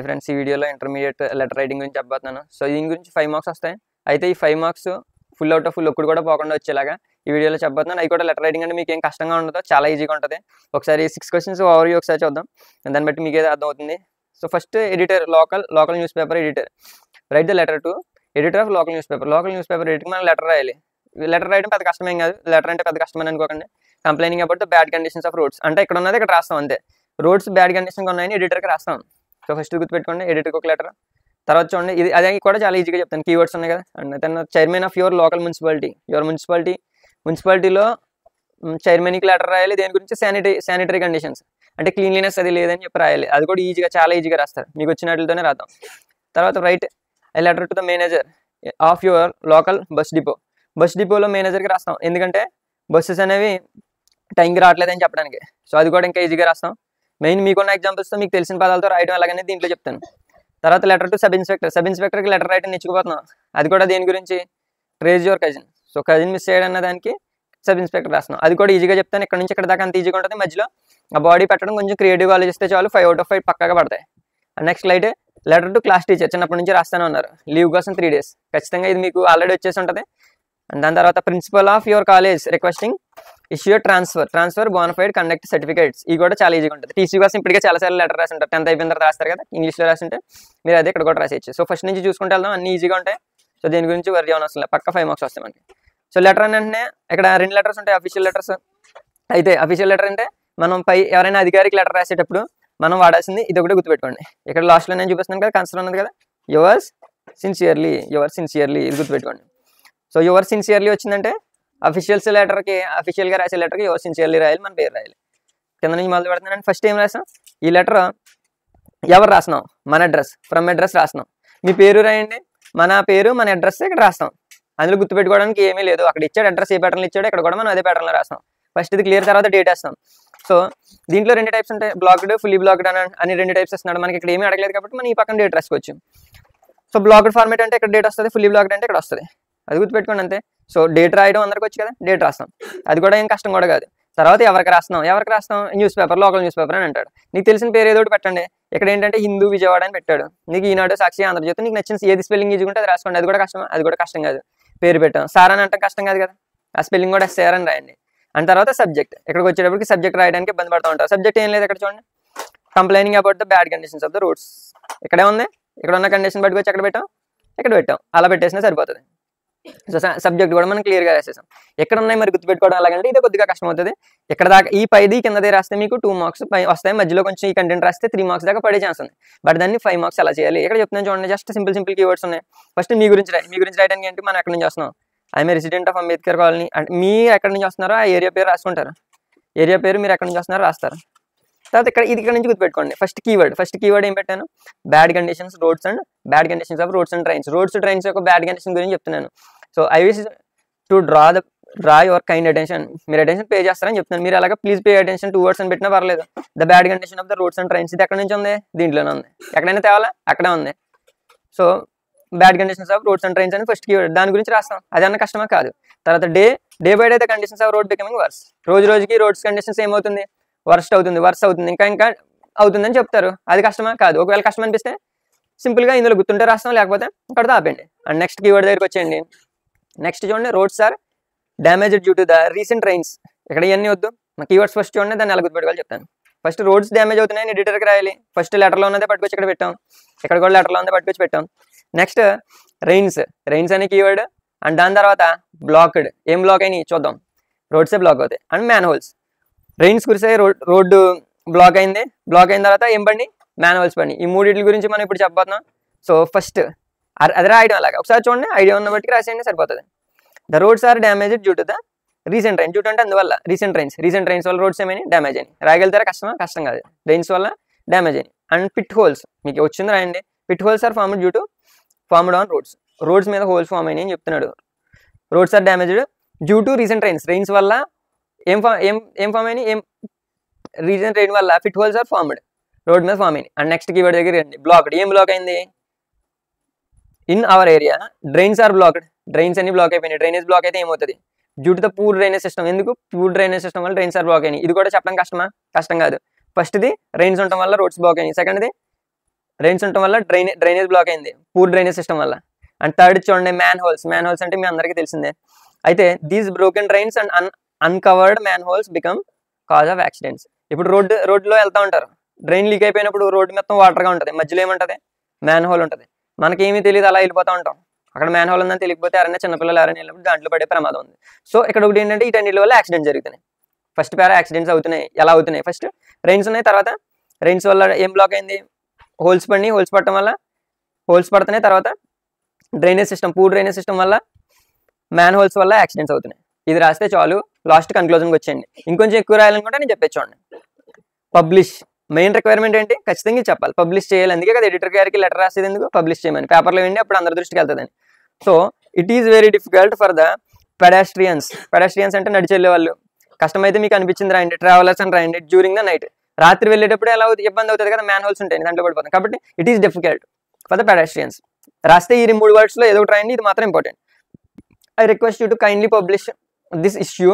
Friends ఈ వీడియోలో intermediate letter writing గురించి చెప్పబోతున్నాను. సో దీని గురించి 5 మార్క్స్ వస్తాయి. అయితే ఈ 5 marks full out of full ఒక్కడు కూడా పోకుండా వచ్చేలాగా ఈ వీడియోలో చెప్పబోతున్నాను. అవి కూడా లెటర్ రైటింగ్ అంటే మీకు ఏం కష్టంగా ఉండదు, చాలా ఈజీగా ఉంటుంది. ఒకసారి 6 క్వశ్చన్స్ ఓవర్ వ్యూ ఒకసారి చూద్దాం, దాన్ని బట్టి మీకు ఏదో అర్థమవుతుంది. So first editor, local news paper editor. Write the letter to editor of local news paper. Local news paper ఎడిటర్కి మనం లెటర్ రాయాలి. లెటర్ రాయడం పెద్ద కష్టమేం కాదు, లెటర్ అంటే పెద్ద కష్టమని అనుకోకండి. Complaining about the bad conditions of roads, అంటే ఇక్కడ ఉన్నది ఇక్కడ రాస్తాం అంతే. రోడ్స్ బ్యాడ్ కండిషన్గా ఉన్నాయని ఎడిటర్కి రాస్తాం. సో ఫస్ట్ గుర్తుపెట్టుకోండి, ఎడిటర్కి ఒక లెటర్. తర్వాత చూడండి, ఇది అదే కూడా చాలా ఈజీగా చెప్తాను, కీవర్డ్స్ ఉన్నాయి కదా. అండ్ తన chairman of your local municipality. మున్సిపాలిటీలో చైర్మన్కి లెటర్ రాయాలి. దేని గురించి? శానిటరీ కండిషన్స్, అంటే క్లీన్లీనెస్ అది లేదని చెప్పి రాయాలి. అది కూడా ఈజీగా, చాలా ఈజీగా రాస్తారు, మీకు వచ్చినట్లతోనే రాద్దాం. తర్వాత right I letter to the manager of your local bus depot. Bus డిపోలో మేనేజర్కి రాస్తాం, ఎందుకంటే బస్సెస్ అనేవి టైంకి రావట్లేదని చెప్పడానికి. సో అది కూడా ఇంకా ఈజీగా రాస్తాం. మెయిన్ మీకున్న ఎగ్జాంపుల్స్తో మీకు తెలిసిన పదాలతో రాయడం ఎలాగనే దీంట్లో చెప్తాను. తర్వాత లెటర్ టు సబ్ ఇన్స్పెక్టర్కి లెటర్ రైటర్ నేర్చుకుపోతున్నాం. అది కూడా దేని గురించి? Trace your cousin. So cousin miss చేయడం అన్న దానికి సబ్ ఇన్స్పెక్టర్ రాస్తున్నాం. అది కూడా ఈజీగా చెప్తాను. ఇక్కడ నుంచి ఇక్కడ దాకా అంత ఈజీగా ఉంటుంది. మధ్యలో ఆ బాడీ పెట్టడం కొంచెం క్రియేటివ్గా ఆలోచిస్తే చాలు, 5 out of 5 పక్కగా పడతాయి. And next letter to class teacher. చిన్నప్పటి నుంచి రాస్తానే ఉన్నారు, లీవ్ కోసం 3 days. ఖచ్చితంగా ఇది మీకు ఆల్రెడీ వచ్చేసి ఉంటుంది. అండ్ దాని తర్వాత principal of your college requesting issue transfer bonafide conduct certificates. ఇది కూడా చాలా ఈజీగా ఉంటుంది. టీసీ కోసం ఇప్పటికే చాలాసార్లు లెటర్ రాసి ఉంటారు, 10th అయిపోయిన తర్వాత రాస్తారు కదా, ఇంగ్లీష్లో రాసి ఉంటే మీరు అదే ఇక్కడ కూడా రాసేయచ్చు. సో ఫస్ట్ నుంచి చూసుకుంటే వెళ్దాం, అన్ని ఈజీగా ఉంటాయి. సో దేని గురించి వరి అవసరం లేదు, పక్క 5 మార్క్స్ వస్తాయి మనకి. సో లెటర్ అని అంటే ఇక్కడ 2 లెటర్స్ ఉంటాయి, అఫీషియల్ లెటర్స్. అయితే అఫీషియల్ లెటర్ అంటే మనం ఎవరైనా అధికారికి లెటర్ రాసేటప్పుడు మనం వాడాల్సింది ఇది ఒకటి గుర్తుపెట్టుకోండి. ఇక్కడ లాస్ట్లో నేను చూపిస్తున్నాను కదా, కన్సర్న్ ఉన్నది కదా, యువర్స్ సిన్సియర్లీ. ఇది గుర్తుపెట్టుకోండి. సో యువర్ సిన్సియర్లీ వచ్చిందంటే అఫీషియల్గా రాసే లెటర్కి యువర్ సిన్సియర్లీ రాయాలి, మన పేరు రాయాలి. కింద నుంచి మొదలు పెడుతున్నాను. ఫస్ట్ ఏం రాసాం? ఈ లెటర్ ఎవరు రాసినాం? మన అడ్రస్, ఫ్రమ్ అడ్రస్ రాసినాం. మీ పేరు రాయండి, మన పేరు మన అడ్రస్ ఇక్కడ రాస్తాం. అందులో గుర్తుపెట్టుకోవడానికి ఏమీ లేదు, అక్కడ ఇచ్చాడు అడ్రస్, ఏ ప్యాటర్న్లో ఇచ్చాడు, ఇక్కడ కూడా మనం అదే ప్యాటర్న్లో రాస్తాం. ఫస్ట్ ఇది క్లియర్, తర్వాత డేట్ వేస్తాం. సో దీంట్లో 2 టైప్స్ ఉంటాయి, బ్లాక్డ్, ఫుల్లీ బ్లాక్డ్ అని 2 టైప్స్ ఇస్తున్నాడు. మనకి ఇక్కడ ఏమీ అడగలేదు కాబట్టి మనం ఈ పక్కన డేట్ రాసుకోవచ్చు. సో బ్లాక్డ్ ఫార్మేట్ అంటే ఇక్కడ డేట్ వస్తుంది, ఫుల్లీ బ్లాక్డ్ అంటే ఇక్కడ వస్తుంది. అది గుర్తుపెట్టుకోండి అంతే. సో డేట్ రాయడం అందరికి వచ్చి కదా, డేట్ రాస్తాం. అది కూడా ఏం కష్టం కూడా కాదు. తర్వాత ఎవరికి రాస్తాం? News paper, local news paper అని అంటాడు. నీకు తెలిసిన పేరు ఏదో ఒకటి పెట్టండి. ఇక్కడ ఏంటంటే హిందూ విజయవాడ అని పెట్టాడు, నీకు ఈనాడు, సాక్షి, ఆంధ్రజ్యోతి, నీకు నచ్చిన ఏది స్పెల్లింగ్ ఈజీగా ఉంటే అది రాసుకోండి. అది కూడా కష్టం, అది కూడా కష్టం కాదు. పేరు పెట్టాం, సార్ అని అంటే కష్టం కాదు కదా, ఆ స్పెల్లింగ్ కూడా SAR అని రాయండి. అండ్ తర్వాత సబ్జెక్ట్, ఇక్కడికి వచ్చేటప్పటికి సబ్జెక్ట్ రాయడానికి ఇబ్బంది పడుతూ ఉంటారు. సబ్జెక్ట్ ఏం లేదు, ఇక్కడ చూడండి, complaining about the bad conditions of the roads. ఇక్కడే ఉంది, ఇక్కడ ఉన్న కండిషన్ పట్టుకొచ్చి ఎక్కడ పెట్టాం, అలా పెట్టేసినా సరిపోతుంది. సో సబ్జెక్ట్ కూడా మనం క్లియర్గా రాసేసాం. ఎక్కడ ఉన్నాయి మరి గుర్తుపెట్టుకోవడం ఎలాగంటే ఇది కొద్దిగా కష్టం అవుతుంది. ఇక్కడ దాకా ఈ పైది కిందది రాస్తే మీకు 2 మార్క్స్ వస్తాయి, మధ్యలో కొంచెం ఈ కంటెంట్ రాస్తే 3 మార్క్స్ దాకా పడే ఛాన్స్ ఉంది. బట్ దాన్ని 5 మార్క్స్ ఎలా చేయాలి ఇక్కడ చెప్తున్నాను చూడండి. జస్ట్ సింపుల్ కీవర్డ్స్ ఉన్నాయి. ఫస్ట్ మీ గురించి రాయడానికి ఏంటి? మనం ఎక్కడి నుంచి వస్తున్నాం? I'm resident of Ambedkar colony. అంటే మీరు ఎక్కడి నుంచి వస్తున్నారో ఆ ఏరియా పేరు రాసుకుంటారు, ఏరియా పేరు మీరు ఎక్కడి నుంచి వస్తున్నారో రాస్తారు. తర్వాత ఇక్కడ నుంచి గుర్తుపెట్టుకోండి. ఫస్ట్ కీవర్డ్ ఏం పెట్టాను? Bad conditions roads and bad conditions of roads and trains యొక్క బ్యాడ్ కండిషన్ గురించి చెప్తున్నాను. So I wish to draw your kind attention. మీరు అటెన్షన్ పే చేస్తారని చెప్తున్నాను. మీరు అలాగా ప్లీజ్ పే అటెన్షన్ 2 words అని పెట్టినా పర్లేదు. The bad condition of the roads and trains, ఇది ఎక్కడి నుంచి ఉంది? దీంట్లోనే ఉంది. ఎక్కడైనా తేవాలా? అక్కడే ఉంది. So bad conditions of roads and trains అని ఫస్ట్ కీవర్డ్, దాని గురించి రాస్తాం. అదన్నా కష్టమా? కాదు. తర్వాత day by day the conditions of road becoming worse. రోజుకి రోడ్స్ కండిషన్స్ ఏమవుతుంది? వర్స్ అవుతుంది, ఇంకా అవుతుందని చెప్తారు. అది కష్టమా? కాదు. ఒకవేళ కష్టం అనిపిస్తే సింపుల్గా ఇందులో గుర్తుంటే రాస్తాం, లేకపోతే ఇక్కడ ఆపండి. అండ్ నెక్స్ట్ కీవర్డ్ దగ్గరికి వచ్చేయండి. నెక్స్ట్ చూడండి, roads are damaged due to the recent rains. ఇక్కడ ఇవన్నీ వద్దు, మా కీవర్డ్స్ ఫస్ట్ చూడండి, దాన్ని ఎలా గుర్తుపెట్టుకోవాలి చెప్తాను. ఫస్ట్ రోడ్స్ డ్యామేజ్ అవుతున్నాయని ఎడిటర్కి రాయాలి. ఫస్ట్ లెటర్లో ఉన్నదే పట్టుకొచ్చి ఇక్కడ పెట్టాం, ఇక్కడ కూడా లెటర్లో ఉన్నదే పట్టుకొచ్చి పెట్టాం. నెక్స్ట్ రైన్స్ అనే కీవర్డ్. అండ్ దాని తర్వాత బ్లాక్డ్, ఏం బ్లాక్ అయినాయి చూద్దాం. రోడ్సే బ్లాక్ అవుతాయి. అండ్ మ్యాన్హోల్స్, రైన్స్ కురిసే రోడ్డు బ్లాక్ అయిన తర్వాత ఏం పడి? మ్యాన్హోల్స్ పడి. ఈ 3 గురించి మనం ఇప్పుడు చెప్పబోతున్నాం. సో ఫస్ట్ అది రాయడం అలాగా ఒకసారి చూడండి, ఐడియా ఉన్న బట్టి రాసేయండి సరిపోతుంది. The roads are damaged due to the recent rains. Due అంటే అందువల్ల రీసెంట్ రైన్స్ వల్ల రోడ్స్ ఏమైనా డ్యామేజ్ అయినాయి. రాయగలుగుతారా? కష్టం కాదు. రైన్స్ వల్ల డ్యామేజ్ అయినాయి. అండ్ పిట్ హోల్స్, మీకు వచ్చింది రాయండి. Pit holes are formed on roads మీద హోల్స్ ఫామ్ అయినాయి అని చెప్తున్నాడు. Roads are damaged due to recent rains వల్ల ఏం ఫామ్ అయినాయి? రీసెంట్ రైన్ వల్ల pit holes are formed, road మీద ఫామ్ అయినాయి. అండ్ నెక్స్ట్ కీవర్డ్ దగ్గర రండి. బ్లాక్డ్, ఏం బ్లాక్ అయింది? In our area drains are blocked. Drains అన్ని బ్లాక్ అయిపోయినాయి. డ్రైనేజ్ బ్లాక్ అయితే ఏమవుతుంది? Due to the poor drainage system. ఎందుకు? పూర్ డ్రైనేజ్ సిస్టమ్ వల్ల డ్రైన్స్ ఆర్ బ్లాక్ అయినాయి. ఇది కూడా చెప్పడం కష్టమా? కష్టం కాదు. ఫస్ట్ది రైన్స్ ఉండటం వల్ల రోడ్స్ బ్లాక్ అయినాయి. సెకండ్ది డ్రైన్స్ ఉండటం వల్ల డ్రైనేజ్ బ్లాక్ అయింది, పూర్ డ్రైనేజ్ సిస్టమ్ వల్ల. అండ్ థర్డ్ చూడండి మ్యాన్ హోల్స్ అంటే మీ అందరికీ తెలిసిందే. అయితే these broken drains and uncovered man holes become cause of accidents. ఇప్పుడు రోడ్లో వెళ్తూ ఉంటారు, డ్రైన్ లీక్ అయిపోయినప్పుడు రోడ్డు మొత్తం వాటర్గా ఉంటుంది, మధ్యలో ఏముంటుంది, మ్యాన్ హోల్ ఉంటుంది. మనకేమీ తెలియదు, అలా వెళ్ళిపోతూ ఉంటాం. అక్కడ మ్యాన్ హోల్ ఉందని తెలియకపోతే ఎవరైనా చిన్నపిల్లలు ఎవరైనా వెళ్ళినప్పుడు దాంట్లో పడే ప్రమాదం ఉంది. సో ఇక్కడ ఒకటి ఏంటంటే ఈ రెండింటి వల్ల యాక్సిడెంట్స్ జరుగుతున్నాయి. ఫస్ట్ పేరా యాక్సిడెంట్స్ అవుతున్నాయి. ఎలా అవుతున్నాయి? ఫస్ట్ రైన్స్ ఉన్నాయి, తర్వాత రైన్స్ వల్ల ఏం బ్లాక్ అయింది, హోల్స్ పడటం వల్ల హోల్స్ పడుతున్నాయి. తర్వాత drainage system, poor drainage system వల్ల, మ్యాన్ హోల్స్ వల్ల యాక్సిడెంట్స్ అవుతున్నాయి. ఇది రాస్తే చాలు, లాస్ట్ కన్క్లూజన్కి వచ్చేయండి. ఇంకొంచెం ఎక్కువ రాయాలనుకుంటే నేను చెప్పేది చూడండి. పబ్లిష్ మెయిన్ రిక్వైర్మెంట్ ఏంటి, ఖచ్చితంగా చెప్పాలి, పబ్లిష్ చేయాలి. అందుకే కదా ఎడిటర్ గారికి లెటర్ రాసేది ఎందుకు, పబ్లిష్ చేయమని, పేపర్లో వేయండి, అప్పుడు అందరి దృష్టికి వెళ్తుందని. So it is very difficult for the pedestrians అంటే నడిచెళ్ళే వాళ్ళు. కష్టమైతే మీకు అనిపించింది రాయండి, ట్రావెలర్స్ అని రాయండి. డ్యూరింగ్ ద నైట్, రాత్రి వెళ్ళేటప్పుడు ఎలా ఇబ్బంది అవుతుంది కదా, మ్యాన్ హోల్స్ ఉంటాయి, దాంట్లో పడిపోతుంది. కాబట్టి it is difficult for the pedestrians. రాస్తే ఈ 3 wordsలో ఏదో ఒకటి రాయండి, ఇది మాత్రం important. I request you to kindly publish this issue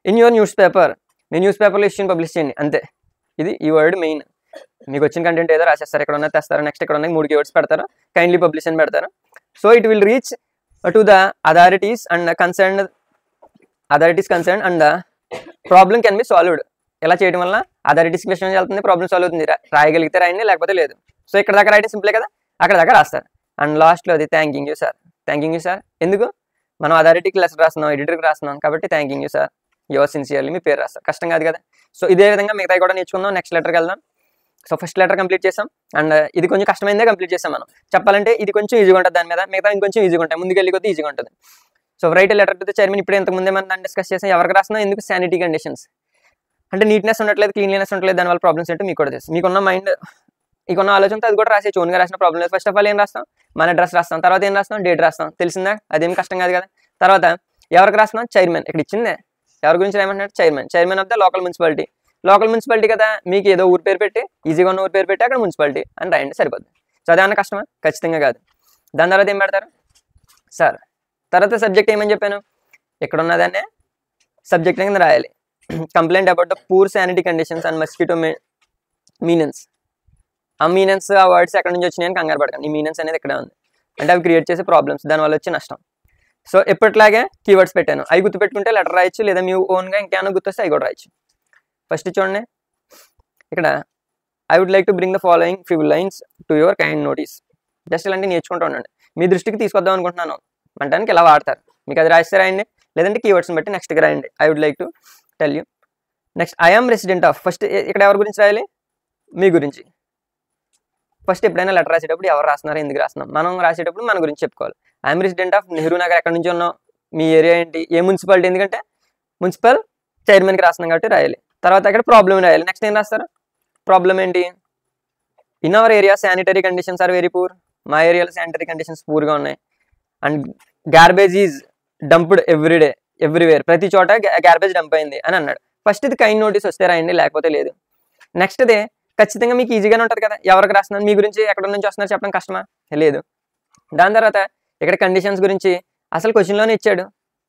in your news paper. మీ న్యూస్ పేపర్లో ఇష్యూని పబ్లిష్ చేయండి, అంతే. ఇది ఈ వర్డ్ మెయిన్. మీకు వచ్చిన కంటెంట్ ఏదో రాసేస్తారు, ఇక్కడ ఉన్నది తెస్తారు, నెక్స్ట్ ఇక్కడ ఉన్న 3 keywords పెడతారు, కైండ్లీ పబ్లిష్ అని పెడతారు. So it will reach to the authorities and concern and the problem can be solved. ఇలా చేయడం వల్ల అథారిటీస్కి విషయం వెళ్తుంది, ప్రాబ్లమ్ సాల్వ్ అవుతుంది. రాయగలిగితే రాయండి, లేకపోతే లేదు. సో ఇక్కడ దాకా రాయడం సింపులే కదా, అక్కడ దాకా రాస్తారు. అండ్ లాస్ట్లో అది థ్యాంకింగ్ యూ సార్. ఎందుకు? మనం అథారిటీకి లెటర్ రాస్తున్నాం, ఎడిటర్కి రాస్తున్నాం, కాబట్టి thanking you sir, your sincerely, మీ పేరు రాస్తారు. కష్టం కాదు కదా. సో ఇదే విధంగా మిగతా కూడా నేర్చుకుందాం. నెక్స్ట్ లెటర్కి వెళ్దాం. సో ఫస్ట్ లెటర్ కంప్లీట్ చేసాం, అండ్ ఇది కొంచెం కష్టమైందే కంప్లీట్ చేసాం. మనం చెప్పాలంటే ఇది కొంచెం ఈజీగా ఉంటుంది, దాని మీద మిగతా ఇంకొంచెం ఈజీగా ఉంటాయి, ముందుకెళ్ళి కొద్దిగా ఈజీగా ఉంటుంది. So right letter to the chairman. ఇప్పుడు ఇంతకుముందే మనం దాన్ని డిస్కస్ చేసాం. ఎవరికి రాస్తున్నాం, ఎందుకు? శానిటీ కండిషన్స్ అంటే నీట్నెస్ ఉండట్లేదు, క్లీన్లీనెస్ ఉండట్లేదు, దానివల్ల ప్రాబ్లమ్స్ ఏంటో మీకు కూడా తెలుసు. మీకున్న మైండ్, మీకున్న ఆలోచనతో అది కూడా రాసే, ఓన్గా రాసిన ప్రాబ్లమ్ లేదు. ఫస్ట్ ఆఫ్ ఆల్ ఏం రాస్తాం, మన అడ్రస్ రాస్తాం. తర్వాత ఏం రాస్తాం, డేట్ రాస్తాం. తెలిసిందా? అదేం కష్టం కాదు కదా. తర్వాత ఎవరికి రాస్తున్నాం, చైర్మన్. ఇక్కడ ఇచ్చిందే, ఎవరి గురించి రాయమంటున్నాడు, chairman of the local municipality కదా. మీకు ఏదో ఊరు పేరు పెట్టి, ఈజీగా ఉన్న ఊరు పేరు పెట్టి అక్కడ మున్సిపాలిటీ అని రాయండి, సరిపోద్ది. సో అదేమన్నా కష్టమా? ఖచ్చితంగా కాదు. దాని తర్వాత ఏం పెడతారు, సార్. తర్వాత సబ్జెక్ట్ ఏమని చెప్పాను, ఇక్కడ ఉన్నదాన్నే సబ్జెక్ట్ కింద రాయాలి. Complaint about the poor sanity conditions and mosquito menace. ఆ మీనెన్స్, ఆ వర్డ్స్ ఎక్కడి నుంచి వచ్చినాయని కంగారు పడకండి. ఈ మీనెన్స్ అనేది ఇక్కడే ఉంది, అంటే అవి క్రియేట్ చేసే ప్రాబ్లమ్స్, దానివల్ల వచ్చే నష్టం. సో ఎప్పటిలాగే కీవర్డ్స్ పెట్టాను, అవి గుర్తుపెట్టుకుంటే లెటర్ రాయొచ్చు, లేదా మీ ఓన్గా ఇంకేమైనా గుర్తొస్తే అవి కూడా రాయొచ్చు. ఫస్ట్ చూడండి, ఇక్కడ I would like to bring the following few lines to your kind notice. Just ఇలాంటి నేర్చుకుంటూ ఉండండి, మీ దృష్టికి తీసుకొద్దాం అనుకుంటున్నాను అంటానికి ఇలా వాడతారు. మీకు అది రాస్తే రాయండి, లేదంటే కీవర్డ్స్ని బట్టి నెక్స్ట్కి రాయండి. I would like to tell you. Next I am resident of. First ఇక్కడ ఎవరి గురించి రాయాలి, మీ గురించి. ఫస్ట్ ఎప్పుడైనా లెటర్ రాసేటప్పుడు ఎవరు రాస్తున్నారు, ఎందుకు రాస్తున్నాం, మనం రాసేటప్పుడు మన గురించి చెప్పుకోవాలి. I'm resident of Nehru Nagar. ఎక్కడి నుంచి ఉన్నాం, మీ ఏరియా ఏంటి, ఏ మున్సిపాలిటీ, ఎందుకంటే మున్సిపల్ చైర్మన్కి రాస్తున్నాం కాబట్టి రాయాలి. తర్వాత అక్కడ ప్రాబ్లమ్ రాయాలి. నెక్స్ట్ ఏం రాస్తారు, ప్రాబ్లం ఏంటి, in our area sanitary conditions are very poor. మా ఏరియాలో శానిటరీ కండిషన్స్ పూర్గా ఉన్నాయి. And garbage is dumped everywhere. ప్రతి చోట గార్బేజ్ డంప్ అయింది అని అన్నాడు. ఫస్ట్ ఇది కైండ్ నోటీస్ వస్తే రాయండి, లేకపోతే లేదు. నెక్స్ట్దే ఖచ్చితంగా మీకు ఈజీగానే ఉంటుంది కదా, ఎవరికి రాస్తున్నాను, మీ గురించి ఎక్కడ నుంచి వస్తున్నారు చెప్పడం కష్టమా, లేదు. దాని తర్వాత ఇక్కడ కండిషన్స్ గురించి అసలు క్వశ్చన్లోనే ఇచ్చాడు,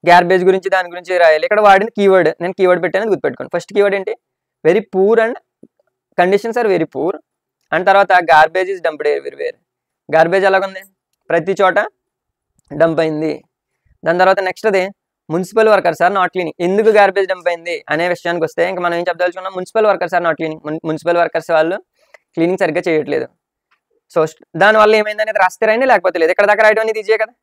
గార్బేజ్ గురించి, దాని గురించి రాయాలి. ఇక్కడ వాడిన కీవర్డ్, నేను కీవర్డ్ పెట్టాను, గుర్తుపెట్టుకోండి. ఫస్ట్ కీవర్డ్ ఏంటి, very poor and conditions are very poor. And తర్వాత garbage is dumped everywhere. Garbage ఎలాగుంది, ప్రతి చోట డంప్ అయింది. దాని తర్వాత నెక్స్ట్ అదే municipal workers are not cleaning. ఎందుకు గార్బేజ్ డంప్ అయింది అనే విషయానికి వస్తే ఇంకా మనం ఏం చెప్పదలుచుకున్నాం, municipal workers are not cleaning. Municipal workers వాళ్ళు క్లీనింగ్ సరిగ్గా చేయట్లేదు. సో దానివల్ల ఏమైంది అనేది రాస్తే రాయండి, లేకపోతే లేదు. ఇక్కడ దాకా రాయడం అనేది ఈజీయే కదా.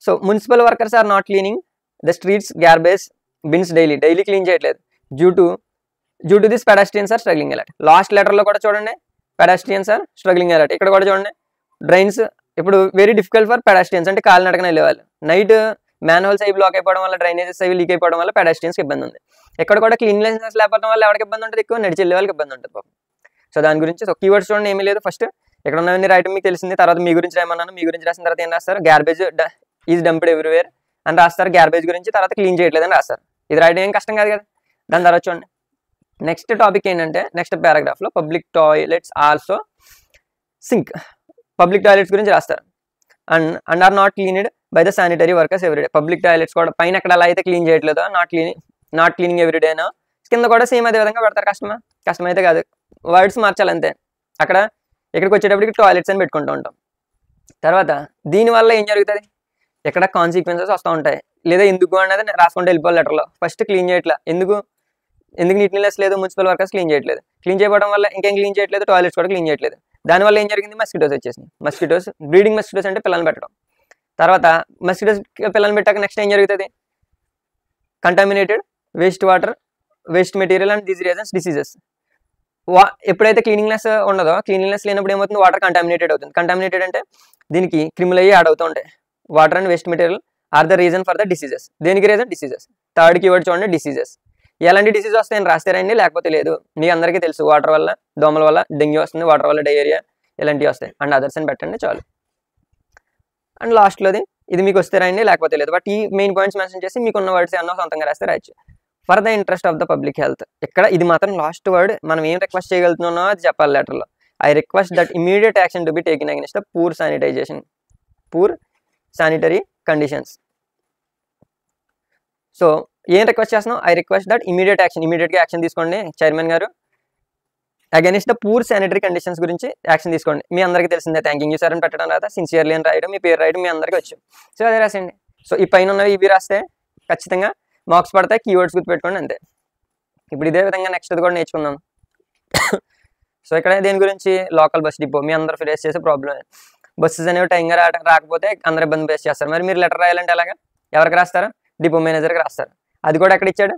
So municipal workers are not cleaning the streets garbage bins daily clean చేయట్లేదు due to this pedestrians are struggling alert. Last లెటర్లో కూడా చూడండి, పెడాస్ట్రియన్స్ ఆర్ స్ట్రగ్లింగ్ అలర్ట్. ఇక్కడ కూడా చూడండి, డ్రైన్స్ ఇప్పుడు వెరీ డిఫికల్ట్ ఫర్ పెడాస్ట్రియన్స్, అంటే కాలు నడకన వెళ్ళేవాళ్ళు. నైట్ మ్యాన్ హోల్స్ అవి బ్లాక్ అయిపోవడం వల్ల, డ్రైనేజెస్ అవి లీక్ అయిపోవడం వల్ల పెడాస్ట్రియన్స్కి ఇబ్బంది ఉంది. ఇక్కడ కూడా క్లీన్లెస్నెస్ లేకపోవడం వల్ల ఎవరికి ఇబ్బంది ఉంటుంది, ఎక్కువ నడిచి వెళ్ళే వాళ్ళకి ఇబ్బంది ఉంటుంది పాపం. సో దాని గురించి సో కీవర్డ్స్ చూడండి, ఏమీ లేదు. ఫస్ట్ ఇక్కడ ఉన్నవన్నీ రాయటం మీకు తెలిసింది. తర్వాత మీ గురించి రాయమన్నాను, మీ గురించి రాసిన తర్వాత ఏం రాస్తారు, గార్బేజ్ ఈజ్ డంప్డ్ ఎవ్రీవేర్ అని రాస్తారు, గార్బేజ్ గురించి. తర్వాత క్లీన్ చేయట్లేదని రాస్తారు. ఇది రాయడం ఏం కష్టం కాదు కదా. దాని తర్వాత చూడండి, నెక్స్ట్ టాపిక్ ఏంటంటే నెక్స్ట్ పారాగ్రాఫ్లో public toilets also sink. Public toilets గురించి రాస్తారు. And are not cleaned by the sanitary workers everyday. Public toilets కూడా పైన ఎక్కడ అలా అయితే క్లీన్ చేయట్లేదో, నాట్ క్లీనింగ్ ఎవ్రీడేనో, కింద కూడా సేమ్ అదే విధంగా పెడతారు. కష్టమైతే కాదు, వర్డ్స్ మార్చాలి అంతే. అక్కడ ఇక్కడికి వచ్చేటప్పటికి టాయిలెట్స్ అని పెట్టుకుంటూ ఉంటాం. తర్వాత దీనివల్ల ఏం జరుగుతుంది, ఇక్కడ కాన్సిక్వెన్సెస్ వస్తూ ఉంటాయి. లేదా ఎందుకు అన్నది రాసుకుంటూ వెళ్ళిపోవాలి లెటర్లో. ఫస్ట్ క్లీన్ చేయట్లా, ఎందుకు నీట్నెస్ లేదు, మున్సిపల్ వర్కర్స్ క్లీన్ చేయట్లేదు. క్లీన్ చేయడం వల్ల ఇంకేం క్లీన్ చేయట్లేదు, టాయిలెట్స్ కూడా క్లీన్ చేయట్లేదు. దానివల్ల ఏం జరిగింది, మస్కిటోస్ వచ్చేసింది. బ్రీడింగ్ మస్కిటోస్ అంటే పిల్లల్ని పెట్టడం. తర్వాత మస్కిటోస్ పిల్లల్ని పెట్టాక నెక్స్ట్ ఏం జరుగుతుంది, contaminated waste water, waste material and these reasons diseases. ఎప్పుడైతే క్లీనింగ్నెస్ ఉండదో, క్లీనింగ్నెస్ లేనప్పుడు ఏమవుతుంది, వాటర్ కంటామినేటెడ్ అవుతుంది. కంటామినేటెడ్ అంటే దీనికి క్రిములు అయ్యి యాడ్ అవుతూ ఉంటాయి. Water and waste material or the reason for the diseases. దేనికి రీజన్, డిసీజెస్. థర్డ్ కీవర్డ్ చూడండి, డిసీజెస్. ఎలాంటి డిసీజ్ వస్తాయని రాస్తారండి, లేకపోతే లేదు. మీ అందరికీ తెలుసు, వాటర్ వల్ల, దోమల వల్ల డెంగ్యూ వస్తుంది, వాటర్ వల్ల డయేరియా, ఇలాంటివి వస్తాయి. అండ్ అదర్స్ అని పెట్టండి చాలు. అండ్ లాస్ట్లోది ఇది మీకు వస్తే రాయండి, లేకపోతే లేదు. బట్ ఈ మెయిన్ పాయింట్స్ మెన్షన్ చేసి మీకున్న వర్డ్స్ అన్నో సొంతంగా రాస్తే రాయొచ్చు. For the interest of the public health. ఇక్కడ ఇది మాత్రం లాస్ట్ వర్డ్. మనం ఏం రిక్వెస్ట్ చేయగలుగుతున్నామో అది చెప్పాలి లెటర్లో. I request that immediate action to be taken against the poor sanitary conditions. So ఏం రిక్వెస్ట్ చేస్తున్నాం, ఐ రిక్వెస్ట్ దట్ ఇమీడియట్ గా యాక్షన్ తీసుకోండి చైర్మన్ గారు, against the poor sanitary conditions గురించి యాక్షన్ తీసుకోండి. మీ అందరికీ తెలిసిందే, థ్యాంక్ యూ సార్ అని పెట్టడం, లేదా సిన్సియర్లీ అని రాయడం, మీ పేరు రాయడం మీ అందరికీ వచ్చు. సో అదే రాసేయండి. సో ఈ పైన ఉన్నవి ఇవి రాస్తే ఖచ్చితంగా మార్క్స్ పడతాయి. కీవర్డ్స్ గుర్తుపెట్టుకోండి అంతే. ఇప్పుడు ఇదే విధంగా నెక్స్ట్ కూడా నేర్చుకుందాం. సో ఇక్కడ దేని గురించి, లోకల్ బస్ డిపో. మీ అందరూ ఫేస్ చేసే ప్రాబ్లమ్, బస్సెస్ అనేవి టైంగా రాకపోతే అందరు ఇబ్బంది ఫేస్ చేస్తారు. మరి మీరు లెటర్ రాయాలంటే ఎలాగా, ఎవరికి రాస్తారు, డిపో మేనేజర్కి రాస్తారు. అది కూడా ఎక్కడ ఇచ్చాడు,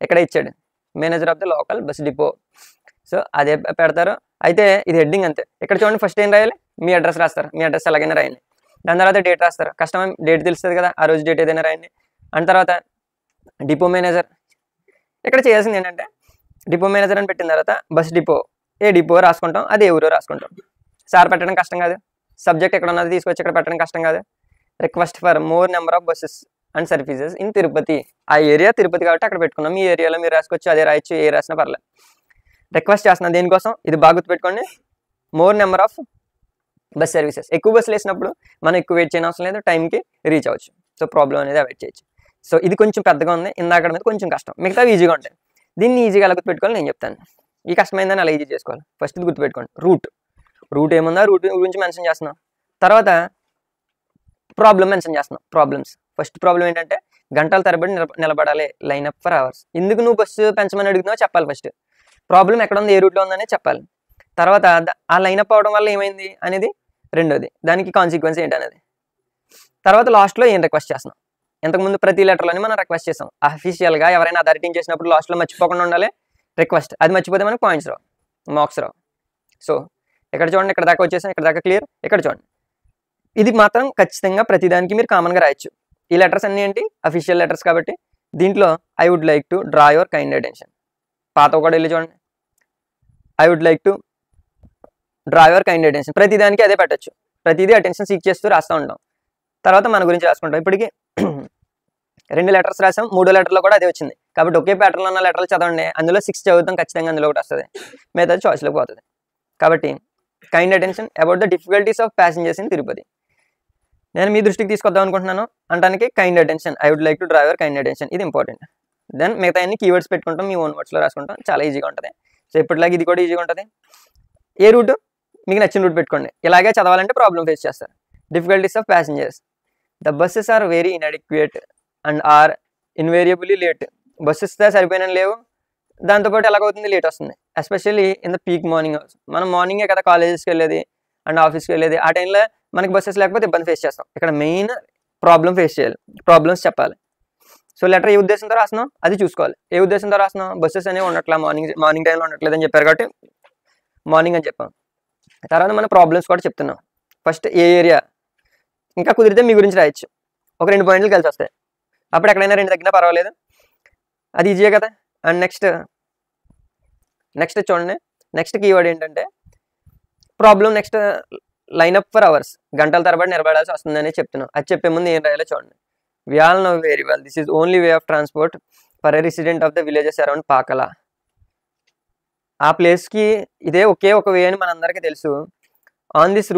ఇక్కడ ఇచ్చాడు, manager of the local bus depot. So అదే పెడతారు. అయితే ఇది హెడ్డింగ్ అంతే. ఇక్కడ చూడండి, ఫస్ట్ ఏం రాయాలి, మీ అడ్రస్ రాస్తారు. మీ అడ్రస్ ఎలాగైనా రాయండి. దాని తర్వాత డేట్ రాస్తారు, కస్టమర్ డేట్ తెలుస్తుంది కదా, ఆ రోజు డేట్ ఏదైనా రాయండి. అండ్ తర్వాత డిపో మేనేజర్. ఇక్కడ చేయాల్సింది ఏంటంటే, డిపో మేనేజర్ అని పెట్టిన తర్వాత బస్ డిపో, ఏ డిపో రాసుకుంటాం, అది ఏ ఊరో రాసుకుంటాం. సార్ పెట్టడం కష్టం కాదు, సబ్జెక్ట్ ఎక్కడ ఉన్నది తీసుకొచ్చి ఇక్కడ పెట్టడం కష్టం కాదు. Request for more number of buses and services in Tirupati. ఆ ఏరియా తిరుపతి కాబట్టి అక్కడ పెట్టుకున్నాం. మీ ఏరియాలో మీరు రాసుకోవచ్చు, అదే రాయొచ్చు, ఏ రాసినా పర్లేదు. రిక్వెస్ట్ చేస్తున్నాం దేనికోసం, ఇది బాగా గుర్తుపెట్టుకోండి, more number of bus services. ఎక్కువ బస్సులు వేసినప్పుడు మనం ఎక్కువ వెయిట్ చేయని అవసరం లేదు, టైంకి రీచ్ అవ్వచ్చు. సో ప్రాబ్లం అనేది అవాయిడ్ చేయొచ్చు. సో ఇది కొంచెం పెద్దగా ఉంది, ఇందాక మీద కొంచెం కష్టం, మిగతా ఈజీగా ఉంటాయి. దీన్ని ఈజీగా ఎలా గుర్తుపెట్టుకోవాలి నేను చెప్తాను. ఈ కష్టమైందని అలా ఈజీ చేసుకోవాలి. ఫస్ట్ ఇది గుర్తుపెట్టుకోండి, రూట్ ఏముందా, రూట్ గురించి మెన్షన్ చేస్తున్నాం. తర్వాత ప్రాబ్లం మెన్షన్ చేస్తున్నాం, ప్రాబ్లమ్స్. ఫస్ట్ ప్రాబ్లం ఏంటంటే, గంటల తరబడి నిలబడాలి, లైన్ అప్ ఫర్ అవర్స్. ఎందుకు నువ్వు బస్సు పెంచమని అడుగుతున్నావో చెప్పాలి. ఫస్ట్ ప్రాబ్లం ఎక్కడ ఉంది, ఏ రూట్లో ఉందని చెప్పాలి. తర్వాత ఆ లైన్ అప్ అవడం వల్ల ఏమైంది అనేది రెండోది, దానికి కాన్సిక్వెన్స్ ఏంటి అనేది. తర్వాత లాస్ట్లో ఏం రిక్వెస్ట్ చేస్తున్నాం. ఇంతకుముందు ప్రతి లెటర్లోని మనం రిక్వెస్ట్ చేస్తాం. అఫీషియల్గా ఎవరైనా అథారిటీ చేసినప్పుడు లాస్ట్లో మర్చిపోకుండా ఉండాలి రిక్వెస్ట్. అది మర్చిపోతే మనకు పాయింట్స్ రావు, మార్క్స్ రావు. సో ఇక్కడ చూడండి, ఇక్కడ దాకా వచ్చేసాం, ఇక్కడ దాకా క్లియర్. ఇక్కడ చూడండి, ఇది మాత్రం ఖచ్చితంగా ప్రతిదానికి మీరు కామన్గా రాయొచ్చు. ఈ లెటర్స్ అన్నీ ఏంటి, అఫీషియల్ లెటర్స్ కాబట్టి. దీంట్లో I would like to draw your kind attention. పాత కూడా వెళ్ళి చూడండి, I would like to draw your kind attention. ప్రతిదానికి అదే పెట్టచ్చు, ప్రతిదీ అటెన్షన్ సీక్ చేస్తూ రాస్తూ ఉంటాం. తర్వాత మన గురించి రాసుకుంటాం. ఇప్పటికి 2 లెటర్స్ రాసాం, 3వ లెటర్లో కూడా అదే వచ్చింది. కాబట్టి ఒకే ప్యాటర్న్లో ఉన్న లెటర్లు చదవండి, అందులో 6 చదువుతాం ఖచ్చితంగా, అందులో ఒకటి వస్తుంది, మిగతాది చాయిస్లోకి పోతుంది. కాబట్టి kind attention about the difficulties of passengers in Tirupati. నేను మీ దృష్టికి తీసుకొద్దాం అనుకుంటున్నాను అంటానికి kind attention, I would like to draw your kind attention, ఇది ఇంపార్టెంట్. దెన్ మిగతా అన్ని కీవర్డ్స్ పెట్టుకుంటాం, మీ ఓన్ వర్డ్స్లో రాసుకుంటాం, చాలా ఈజీగా ఉంటుంది. సో ఇప్పటిలాగా ఇది కూడా ఈజీగా ఉంటుంది. ఏ రూట్ మీకు నచ్చిన రూట్ పెట్టుకోండి. ఇలాగే చదవాలంటే ప్రాబ్లం ఫేస్ చేస్తారు. Difficulties of passengers, the buses are very inadequate and are invariably late. Buses సరిపోయిన లేవు, దాంతోపాటు ఎలాగవుతుంది, లేట్ వస్తుంది. Especially in the peak morning hours. మనం మార్నింగే కదా కాలేజెస్కి వెళ్ళేది అండ్ ఆఫీస్కి వెళ్ళేది, ఆ టైంలో మనకి బస్సెస్ లేకపోతే ఇబ్బంది ఫేస్ చేస్తాం. ఇక్కడ మెయిన్ ప్రాబ్లం ఫేస్ చేయాలి, ప్రాబ్లమ్స్ చెప్పాలి. సో లెటర్ ఏ ఉద్దేశంతో రాస్తున్నాం అది చూసుకోవాలి. ఏ ఉద్దేశంతో రాస్తున్నాం, బస్సెస్ అనేవి ఉండట్లా, మార్నింగ్ టైంలో ఉండట్లేదు అని చెప్పారు కాబట్టి మార్నింగ్ అని చెప్పాం. తర్వాత మన ప్రాబ్లమ్స్ కూడా చెప్తున్నాం. ఫస్ట్ ఏ ఏరియా, ఇంకా కుదిరితే మీ గురించి రాయొచ్చు, ఒక 2 పాయింట్లు కలిసి వస్తాయి. అప్పుడు ఎక్కడైనా 2 తగ్గినా పర్వాలేదు, అది ఈజీయే కదా. అండ్ నెక్స్ట్ చూడండి, నెక్స్ట్ కీవర్డ్ ఏంటంటే problem. Next line up for hours, గంటల తరబడి నిలబడాల్సి వస్తుందని చెప్తున్నాం. అది చెప్పే ముందు ఏం రాయాలో చూడండి. We all know very well this is only way of transport for a resident of the villages around Pakala. ఆ ప్లేస్కి ఇదే ఒకే ఒక వే అని మనందరికీ తెలుసు. On this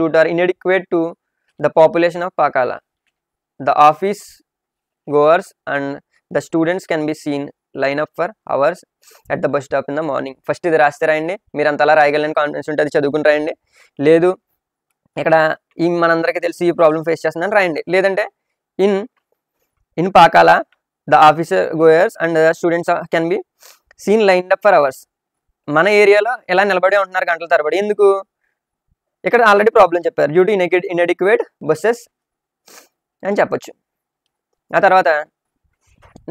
route are inadequate to the population of Pakala. The office goers and the students can be seen line up for hours at the bus stop in the morning. First ఇది రాస్తే రాయండి, మీరు అంతలా రాయగలని confidence ఉంటే అది చదువుకుని రాయండి. లేదు ఇక్కడ ఈ మనందరికీ తెలిసి ఈ ప్రాబ్లం ఫేస్ చేస్తుందని రాయండి. లేదంటే in Pakala the officer goers and students can be seen lined up for hours. మన ఏరియాలో ఎలా నిలబడి ఉంటున్నారు గంటల తరబడి, ఎందుకు? ఇక్కడ ఆల్రెడీ ప్రాబ్లం చెప్పారు, డ్యూ టు ఇన్ఎడిక్వేట్ బస్సెస్ అని చెప్పొచ్చు. ఆ తర్వాత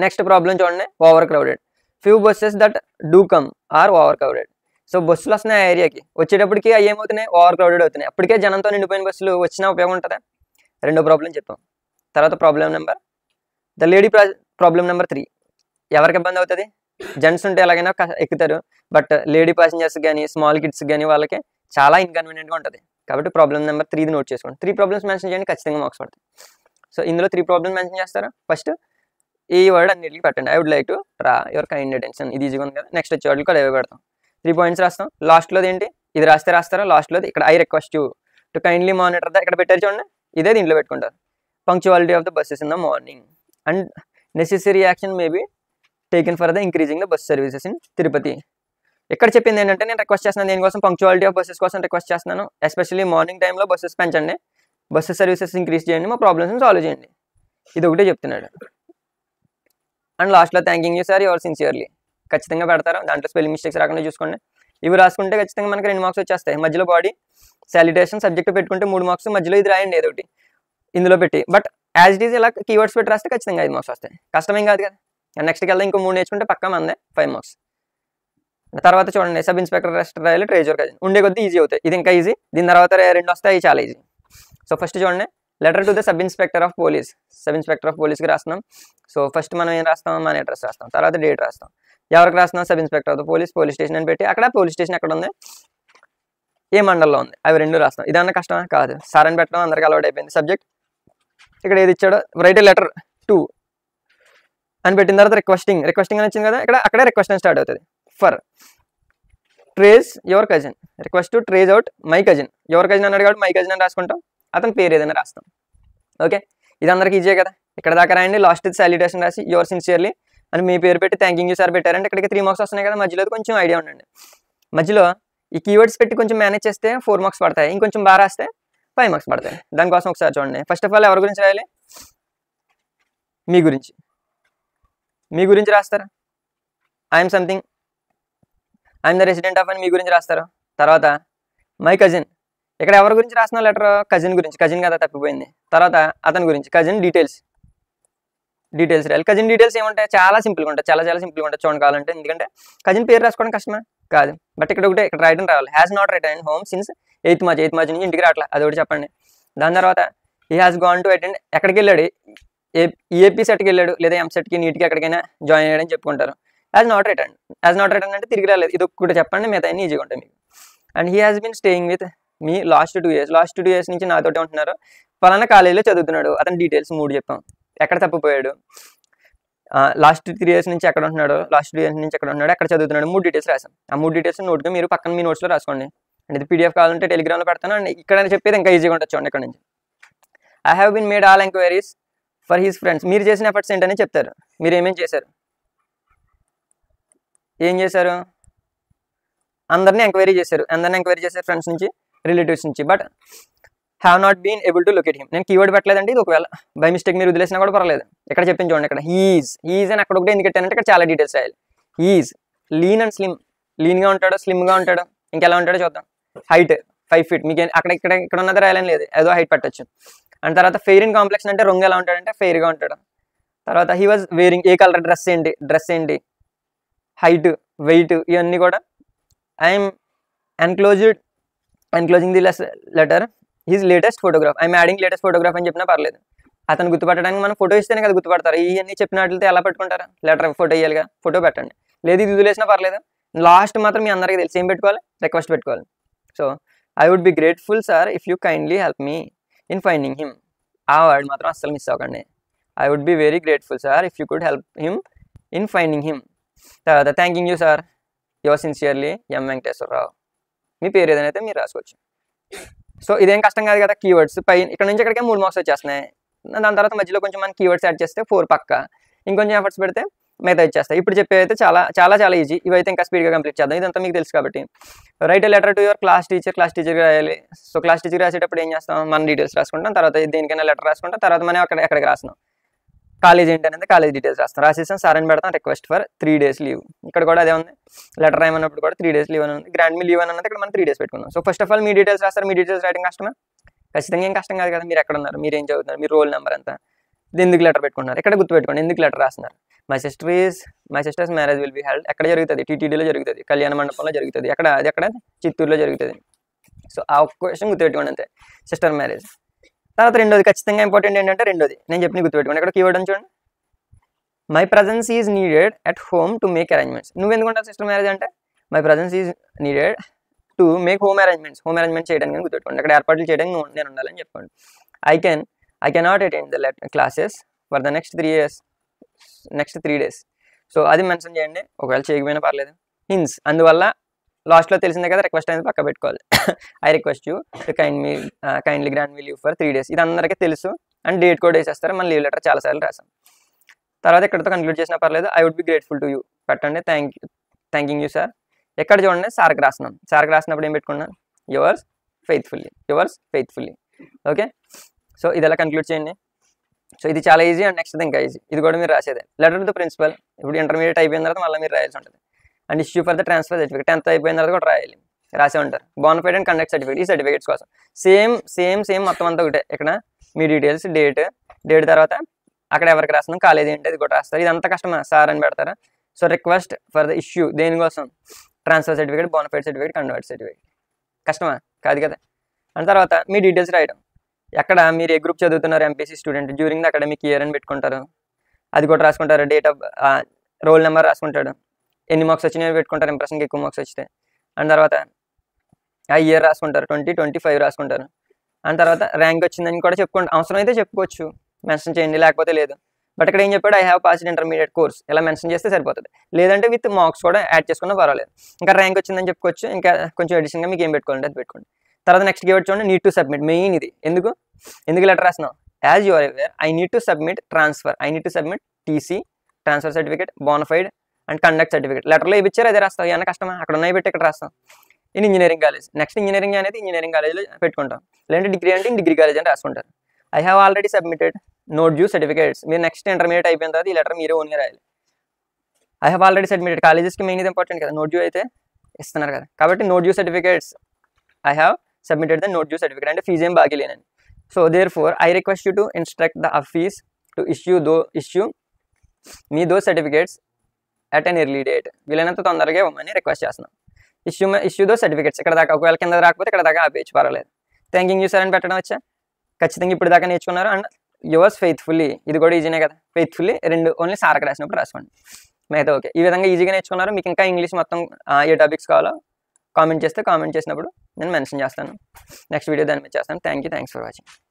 నెక్స్ట్ ప్రాబ్లం చూడండి, over crowded. Few buses that do come or over crowded. So బస్సులు వస్తున్నాయి ఆ ఏరియాకి, వచ్చేటప్పటికి అవి ఏమవుతున్నాయి, ఓవర్ క్రౌడెడ్ అవుతున్నాయి. అప్పటికే జనంతో నిండిపోయిన బస్సులు వచ్చినా ఉపయోగం ఉంటుందా? రెండో ప్రాబ్లం చెప్పాం. తర్వాత ప్రాబ్లం నెంబర్ ప్రాబ్లం నెంబర్ 3. ఎవరికి ఇబ్బంది అవుతుంది? జెంట్స్ ఉంటే ఎలాగైనా ఎక్కుతారు, బట్ లేడీ ప్యాసింజర్స్ కానీ స్మాల్ కిడ్స్ కానీ వాళ్ళకి చాలా ఇన్కన్వీనియంట్గా ఉంటుంది. కాబట్టి ప్రాబ్లం నెంబర్ 3 నోట్ చేసుకోండి. 3 ప్రాబ్లమ్స్ మెన్షన్ చేయండి, ఖచ్చితంగా మార్క్స్ పడతాయి. సో ఇందులో 3 ప్రాబ్లమ్స్ మెన్షన్ చేస్తారా? ఫస్ట్ ఈ వర్డ్ అన్నిటికీ పెట్టండి, I would like to draw your kind attention. ఇది ఈజీగా ఉంది కదా. నెక్స్ట్ వచ్చే వాటికి కూడా అవే పెడతాం. 3 పాయింట్స్ రాస్తాం. లాస్ట్లో ఏంటి, ఇది రాస్తారా లాస్ట్లో ఇక్కడ I request you to kindly monitor the, ఇక్కడ పెట్టారు చూడండి, ఇదే దీంట్లో పెట్టుకుంటారు. Punctuality of the buses in the morning and necessary action may be taken for the increasing the bus services in Tirupati. ఇక్కడ చెప్పింది ఏంటంటే నేను రిక్వెస్ట్ చేస్తున్నాను దేనికోసం, పంక్చువాలిటీ ఆఫ్ బస్సెస్ కోసం రిక్వెస్ట్ చేస్తున్నాను. ఎస్పెషల్లీ మార్నింగ్ టైంలో బస్సెస్ పెంచండి, బస్సెస్ సర్వీసెస్ ఇంక్రీజ్ చేయండి, మా ప్రాబ్లమ్స్ని సాల్వ్ చేయండి. ఇది ఒకటే చెప్తున్నాడు. అండ్ లాస్ట్లో thanking you sir your sincerely ఖచ్చితంగా పెడతారు. దాంట్లో స్పెల్లింగ్ మిస్టేక్స్ రాకుండా చూసుకోండి. ఇవి రాసుకుంటే ఖచ్చితంగా మనకి 2 మార్క్స్ వచ్చేస్తాయి. మధ్యలో బాడీ సాలిటేషన్ సబ్జెక్ట్ పెట్టుకుంటే 3 మార్క్స్, మధ్యలో ఇది రాయండి ఏదో ఒకటి ఇందులో పెట్టి. బట్ యాజ్ ఇట్ ఈజ్ ఇలా కీవర్డ్స్ పెట్టి రాస్తే ఖచ్చితంగా 5 మార్క్స్ వస్తాయి. కష్టమేం కాదు కదా. నెక్స్ట్కి వెళ్తే ఇంకో 3 నేర్చుకుంటే పక్కా మందే 5 మార్క్స్. తర్వాత చూడండి, సబ్ ఇన్స్పెక్టర్ రెస్ట్ రాయాలి, ట్రేజర్ కజిన్. ఉండే కొద్దీ ఈజీ అవుతాయి, ఇది ఇంకా ఈజీ. దీని తర్వాత 2 వస్తాయి, చాలా ఈజీ. సో ఫస్ట్ చూడండి, letter to the sub inspector of police. Sub inspector of పోలీస్కి రాస్తున్నాం. సో ఫస్ట్ మనం ఏం రాస్తాం, మన అడ్రస్ రాస్తాం, తర్వాత డేట్ రాస్తాం. ఎవరికి రాస్తున్నాం, sub inspector of the police station అని పెట్టి అక్కడ పోలీస్ స్టేషన్ ఎక్కడ ఉంది, ఏ మండలంలో ఉంది, అవి 2 రాస్తాం. ఇదన్నా కష్టమా? కాదు. సార్ అని పెట్టడం అందరికి అలవాటు అయిపోయింది. సబ్జెక్ట్ ఇక్కడ ఏది ఇచ్చాడో రైట్ లెటర్ 2 అని పెట్టిన తర్వాత రిక్వెస్టింగ్ అని వచ్చింది కదా, ఇక్కడ అక్కడే రిక్వెస్ట్ అని స్టార్ట్ అవుతుంది. For trace your cousin, request to trace out my cousin. Your cousin అన్నాడు కాబట్టి మై కజిన్ అని రాసుకుంటాం, అతని పేరు ఏదైనా రాస్తాం. ఓకే, ఇది అందరికి ఈజీ కదా. ఇక్కడ దాకా రాయండి, లాస్ట్ సాల్యుటేషన్ రాసి యువర్ సిన్సియర్లీ అని మీ పేరు పెట్టి థ్యాంకింగ్ యూ సార్ పెట్టారంటే ఇక్కడికి 3 మార్క్స్ వస్తున్నాయి కదా. మధ్యలో కొంచెం ఐడియా ఉండండి. మధ్యలో ఈ కీవర్డ్స్ పెట్టి కొంచెం మేనేజ్ చేస్తే 4 మార్క్స్ పడతాయి, ఇంకొంచెం బాగా రాస్తే 5 మార్క్స్ పడతాయి. దానికోసం ఒకసారి చూడండి. ఫస్ట్ ఆఫ్ ఆల్ ఎవరి గురించి రాయాలి, మీ గురించి రాస్తారు. I'm something, I'm the resident of అని మీ గురించి రాస్తారు. తర్వాత మై కజిన్, ఇక్కడ ఎవరి గురించి రాసిన లెటర్, కజిన్ గురించి, కజిన్ కదా తప్పిపోయింది. తర్వాత అతని గురించి, కజిన్ డీటెయిల్స్ రాయాలి. కజిన్ డీటెయిల్స్ ఏముంటాయి, చాలా సింపుల్గా ఉంటాయి, చాలా సింపుల్గా ఉంటాయి చూడండి కావాలంటే. ఎందుకంటే కజిన్ పేరు రాసుకోవడం కష్టమా? కాదు. బట్ ఇక్కడ రాయడం రావాలి. Has not return home since 8th March నుంచి ఇంటికి రావట్లేదు, అది ఒకటి చెప్పండి. దాని తర్వాత he has gone to attend, ఎక్కడికి వెళ్ళాడు, ఏపీ సెట్కి వెళ్ళాడు, లేదా ఎంసెట్కి నీట్కి ఎక్కడికైనా జాయిన్ అయ్యాడని చెప్పుకుంటారు. హ్యాస్ నాట్ రిటర్న్ అంటే తిరిగి రాలేదు, ఇది ఒకటి చెప్పండి, మిగతా అన్ని ఈజీగా ఉంటాయి మీకు. And he has been staying with me last 2 years నుంచి నాతోటే ఉంటున్నారు, పలానా కాలేజీలో చదువుతున్నాడు, అతని డీటెయిల్స్ 3 చెప్పాం. ఎక్కడ తప్పిపోయాడు, లాస్ట్ 3 years నుంచి ఎక్కడ ఉంటున్నాడు, ఎక్కడ చదువుతున్నాడు, 3 డీటెయిల్స్ రాసాం. ఆ 3 డీటెయిల్స్ నోట్గా మీరు పక్కన మీ నోట్స్లో రాసుకోండి. అండ్ ఇది పీడిఎఫ్ కావాలంటే టెలిగ్రామ్లో పెడతాను. అండ్ ఇక్కడ చెప్పేది ఇంకా ఈజీగా ఉంటుంది చూడండి. ఇక్కడ నుంచి I have been made all enquiries for his friends. మీరు చేసిన ఎఫర్ట్స్ ఏంటని చెప్తారు. మీరు ఏమేం చేశారు, అందరినీ ఎంక్వైరీ చేశారు ఫ్రెండ్స్ నుంచి, రిలేటివ్స్ నుంచి. But have not been able to locate him. నేను కీవర్డ్ పెట్టలేదండి, ఇది ఒకవేళ బై మిస్టేక్ మీరు వదిలేసినా కూడా పర్లేదు. ఇక్కడ చెప్పింది చూడండి, ఇక్కడ హీజ్ అని అక్కడ ఒకటి ఎందుకు పెట్టానంటే ఇక్కడ చాలా డీటెయిల్స్ రాయాలి. హీజ్ లీన్ అండ్ స్లిమ్, లీన్గా ఉంటాడు, స్లిమ్గా ఉంటాడు, ఇంకెలా ఉంటాడో చూద్దాం. హైట్ 5 feet, మీకు ఇక్కడ ఉన్నది రాయాలని లేదు, ఏదో హైట్ పెట్టచ్చు. అండ్ తర్వాత ఫెయిర్ ఇన్ కాంప్లెక్షన్ అంటే రంగు ఎలా ఉంటాడంటే ఫెయిర్గా ఉంటాడు. తర్వాత he was wearing, A colour dress ఏంటి, హైట్, వెయిట్, ఇవన్నీ కూడా. I'm enclosing the letter his latest photograph. I'm adding latest photograph అని చెప్పినా పర్లేదు. అతను గుర్తుపట్టడానికి మనం ఫోటో ఇస్తేనే కదా గుర్తుపడతారు. ఇవన్నీ చెప్పిన వాటితో ఎలా పెట్టుకుంటారా, లెటర్ ఫోటో ఇవ్వాలిగా, ఫోటో పెట్టండి. లేదు ఇది వదిలేసినా పర్లేదు. లాస్ట్ మాత్రం మీ అందరికీ తెలిసి ఏం పెట్టుకోవాలి, రిక్వెస్ట్ పెట్టుకోవాలి. So I would be grateful sir if you kindly help me in finding him. ఆ వర్డ్ మాత్రం అస్సలు మిస్ అవ్వకండి. I would be very grateful sir if you could help him in finding him. తర్వాత thanking you sir your sincerely M Venkateswara Rao. మీ పేరు ఏదైనా అయితే మీరు రాసుకోవచ్చు. సో ఇదేం కష్టం కాదు కదా. కీవర్డ్స్ పైన ఇక్కడ నుంచి ఇక్కడికే 3 మార్క్స్ వచ్చేస్తున్నాయి. దాని తర్వాత మధ్యలో కొంచెం మనం కీవర్డ్స్ యాడ్ చేస్తే 4 పక్క, ఇంకొంచెం ఎఫర్ట్స్ పెడితే మిగతా ఇచ్చేస్తా. ఇప్పుడు చెప్పేవైతే చాలా చాలా చాలా ఈజీ. ఇవైతే ఇంకా స్పీడ్గా కంప్లీట్ చేద్దాం. ఇదంతా మీకు తెలుసు కాబట్టి. Right A letter to your class టీచర్కి రాయాలి. సో క్లాస్ టీచర్కి రాసేటప్పుడు ఏం చేస్తాం, మన డీటెయిల్స్ రాసుకుంటాం. తర్వాత దేనికైనా లెటర్ రాసుకుంటాం. తర్వాత మనం ఎక్కడికి రాస్తున్నాం, కాలేజ్ ఏంటనేది కాలేజ్ డీటెయిల్స్ రాస్తాం. రాసేసాం, సార్ అని పెడతాం, రిక్వెస్ట్ ఫర్ 3 days లీవ్. ఇక్కడ కూడా అదే ఉంది, లెటర్ రాయమన్నప్పుడు కూడా 3 days లీవ్ అని ఉంది. గ్రాండ్ మీ లీవ్ అని ఉంది, ఇక్కడ మనం 3 days పెట్టుకుందాం. So first of all me details రాస్తారు. మీ డీటెయిల్స్ రాయడం కష్టమా? ఖచ్చితంగా ఏం కష్టం కాదు కదా. మీరు ఎక్కడ ఉన్నారు, మీరు ఏం చదువుతున్నారు, మీ రోల్ నెంబర్ ఎంత, ఎందుకు లెటర్ పెట్టుకుంటున్నారు, ఇక్కడ గుర్తుపెట్టుకోండి ఎందుకు లెటర్ రాస్తున్నారు. My sisters marriage will be held, ఎక్కడ జరుగుతుంది, టీటీడీలో జరుగుతుంది, కళ్యాణ మండపంలో జరుగుతుంది. ఎక్కడ చిత్తూరులో జరుగుతుంది. సో ఆ ఒక్క క్వశ్చన్ గుర్తుపెట్టుకోండి అంతే, సిస్టర్ మ్యారేజ్. తర్వాత రెండోది ఖచ్చితంగా ఇంపార్టెంట్ ఏంటంటే రెండోది నేను చెప్పిన గుర్తుపెట్టుకోండి. ఇక్కడ కీవర్డ్ అని చూడండి, my presence is needed at home to make arrangements. నువ్వు ఎందుకుంటావు సిస్టర్ మ్యారేజ్ అంటే, my presence is needed to make home arrangements చేయడానికి గుర్తుపెట్టుకోండి. అక్కడ ఏర్పాట్లు చేయడానికి నేను ఉండాలని చెప్పుకోండి. I cannot attend the classes for the next 3 days. So అది మెన్షన్ చేయండి, ఒకవేళ చేయకపోయినా పర్లేదు. హిన్స్, అందువల్ల లాస్ట్లో తెలిసిందే కదా, రిక్వెస్ట్ అనేది పక్క పెట్టుకోవాలి. I request you to kindly grant me leave for 3 days. ఇది అందరికీ తెలుసు. అండ్ డేట్ కూడా వేసేస్తారు. మన లీవ్ లెటర్ చాలాసార్లు రాసాం. తర్వాత ఇక్కడతో కంక్లూడ్ చేసినా పర్లేదు. I would be grateful to you పెట్టండి. Thanking you sir. ఎక్కడ చూడండి, సార్కి రాస్తున్నాం. సార్కి రాసినప్పుడు ఏం పెట్టుకున్నాను, యువర్స్ ఫెయిత్ఫుల్లీ. ఓకే, సో ఇది ఎలా కంక్లూడ్ చేయండి. సో ఇది చాలా ఈజీ. అండ్ నెక్స్ట్ ఇంకా ఈజీ, ఇది కూడా మీరు రాసేదే. లెటర్ టు ప్రిన్సిపల్, ఇప్పుడు ఇంటర్మీడియట్ అయిపోయిన తర్వాత మళ్ళీ మీరు రాయాల్సి ఉంటుంది. And issue for the transfer certificate, 10th అయిపోయిన తర్వాత కూడా రాసే ఉంటారు. బోనఫైడ్ అండ్ కండక్ట్ సర్టిఫికేట్, ఈ సర్టిఫికేట్స్ కోసం సేమ్ మొత్తం అంతా ఒకటే. ఇక్కడ మీ డీటెయిల్స్, డేట్ తర్వాత అక్కడ ఎవరికి రాస్తున్నాం, కాలేజ్ ఏంటి అది కూడా రాస్తారు. ఇదంతా కష్టమా, సార్ అని పెడతారా. So request for the issue దేనికోసం, transfer certificate, bonafide certificate, conduct certificate. కష్టమా కాదు కదా. అండ్ తర్వాత మీ డీటెయిల్స్ రాయడం, ఎక్కడ మీరు ఏ గ్రూప్ చదువుతున్నారు, MPC student, during the academic year అని పెట్టుకుంటారు. అది కూడా రాసుకుంటారు. డేట్ ఆఫ్ రోల్ నెంబర్ రాసుకుంటాడు, ఎన్ని మార్క్స్ వచ్చినాయో పెట్టుకుంటారు, ఇంప్రెషన్కి ఎక్కువ మార్క్స్ వచ్చితే. అండ్ తర్వాత ఆ ఇయర్ రాసుకుంటారు, 2025 రాసుకుంటారు. అండ్ తర్వాత ర్యాంక్ వచ్చిందని కూడా చెప్పుకుంటారు. అవసరం అయితే చెప్పుకోవచ్చు, మెన్షన్ చేయండి, లేకపోతే లేదు. బట్ ఇక్కడ ఏం చెప్పాడు, I have passed intermediate course, ఇలా మెన్షన్ చేస్తే సరిపోతుంది. లేదంటే విత్ మార్క్స్ కూడా యాడ్ చేసుకున్నా పర్వాలేదు. ఇంకా ర్యాంక్ వచ్చిందని చెప్పుకోవచ్చు, ఇంకా కొంచెం అడిషన్గా మీకు ఏం పెట్టుకోండి అది పెట్టుకోండి. తర్వాత నెక్స్ట్ కీవర్డ్ చూడండి, నీడ్ టు సబ్మిట్. మెయిన్ ఇది. ఎందుకు లెటర్ రాస్తున్నావు, as you are aware I need to submit TC, transfer certificate, bonafide and conduct certificate. లెటర్లో ఇచ్చారు, అదే రాస్తావు. ఏమైనా కష్టమా, అక్కడ ఉన్నాయి పెట్టి ఇక్కడ రాస్తాం. ఇది ఇంజనీరింగ్ కాలేజ్. నెక్స్ట్ ఇంజనీరింగ్ అనేది ఇంజనీరింగ్ కాలేజ్లో పెట్టుకుంటాం. లేదంటే డిగ్రీ అంటే డిగ్రీ కాలేజ్ అని రాసుకుంటారు. I have already submitted note due certificates. మీరు నెక్స్ట్ ఇంటర్మీడియట్ అయిపోయిన తర్వాత ఈ లెటర్ మీరే ఓన్గా రాయాలి. ఐ హ్యావ్ ఆల్రెడీ సబ్మిటెడ్, కాలేజెస్కి మెయిన్ ఇది ఇంపార్టెంట్ కదా, నోట్ డ్యూ అయితే ఇస్తున్నారు కదా. కాబట్టి note due certificates, I have submitted the note due certificate, అంటే ఫీజు ఏం బాకీ లేనని. So therefore I request you to instruct the office to issue me though certificates at an early date. వీలైనంత తొందరగా ఇవ్వమని రిక్వెస్ట్ చేస్తున్నాం. Issue దో certificates, ఇక్కడ దాకా. ఒకవేళ కింద రాకపోతే ఇక్కడ దాకా ఆపేయచ్చు, పర్వాలేదు. థ్యాంకింగ్ యూ సార్ అని పెట్టడం వచ్చా, ఖచ్చితంగా ఇప్పుడు దాకా నేర్చుకున్నారు. అండ్ యువర్స్ ఫెయిత్ఫుల్లీ, ఇది కూడా ఈజీనే కదా. ఫెయిత్ఫుల్లీ రెండు ఓన్లీ సార్కి రాసినప్పుడు రాసుకోండి, మిగతా ఓకే. ఈ విధంగా ఈజీగా నేర్చుకున్నారు. మీకు ఇంకా ఇంగ్లీష్ మొత్తం ఏ టాపిక్స్ కావాలో కామెంట్ చేసినప్పుడు నేను మెన్షన్ చేస్తాను. నెక్స్ట్ వీడియో దాని మీద చేస్తాను. Thanks for watching.